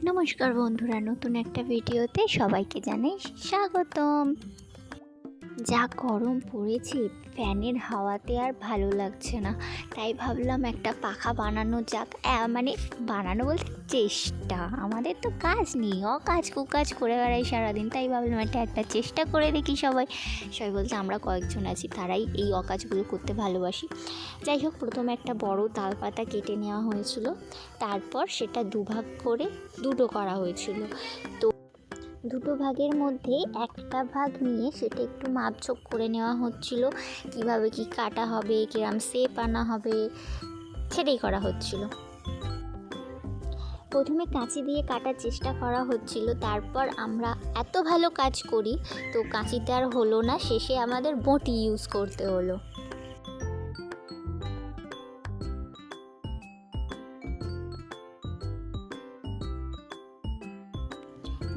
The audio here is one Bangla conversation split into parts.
নমস্কার বন্ধুরা, নতুন একটা ভিডিওতে সবাইকে জানাই স্বাগতম। যা গরম পড়েছে, ফ্যানের হাওয়াতে আর ভালো লাগছে না, তাই ভাবলাম একটা পাখা বানানো যাক। মানে বানানো বলতে চেষ্টা, আমাদের তো কাজ নেই, অকাজ কুকাজ করে বেড়াই সারাদিন, তাই ভাবলাম একটা চেষ্টা করে দেখি। সবাই বলতে আমরা কয়েকজন আছি তারাই এই অকাজগুলো করতে ভালোবাসি। যাই হোক, প্রথমে একটা বড় তাল পাতা কেটে নেওয়া হয়েছিল, তারপর সেটা দুভাগ করে দুটো করা হয়েছিল। তো দুটো ভাগের মধ্যে একটা ভাগ নিয়ে সেটা একটু মাপঝোপ করে নেওয়া হচ্ছিল, কিভাবে কি কাটা হবে, কিরম শেপ আনা হবে, সেটাই করা হচ্ছিল। প্রথমে কাঁচি দিয়ে কাটার চেষ্টা করা হচ্ছিল, তারপর আমরা এত ভালো কাজ করি তো কাঁচিতে আর হলো না, শেষে আমাদের বঁটি ইউজ করতে হলো।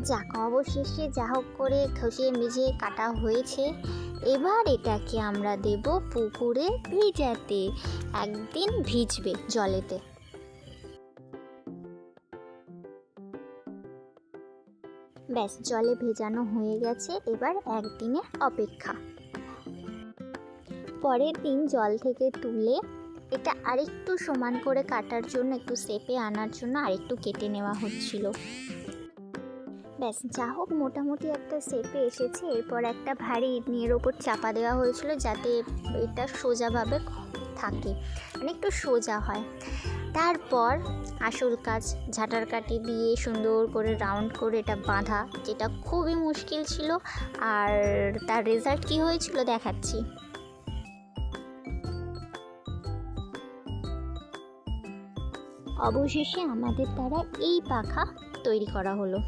যাক, অবশেষে যা হোক করে ঘষে মেজে কাটা হয়েছে। এবার এটাকে আমরা দেব পুকুরে ভিজাতে, একদিন ভিজবে জলেতে। ব্যাস, জলে ভেজানো হয়ে গেছে, এবার একদিনের অপেক্ষা। পরের দিন জল থেকে তুলে এটা আরেকটু সমান করে কাটার জন্য, একটু শেপে আনার জন্য আরেকটু কেটে নেওয়া হচ্ছিল। ব্যাস, যা হোক মোটামুটি একটা শেপে এসেছে। এরপর একটা ভারী ইডনির ওপর চাপা দেওয়া হয়েছিল যাতে এটা সোজাভাবে থাকে, মানে একটু সোজা হয়। তারপর আসল কাজ, ঝাঁটার কাঠি দিয়ে সুন্দর করে রাউন্ড করে এটা বাঁধা, যেটা খুবই মুশকিল ছিল। আর তার রেজাল্ট কী হয়েছিল দেখাচ্ছি। অবশেষে আমাদের দ্বারা এই পাখা তৈরি করা হলো।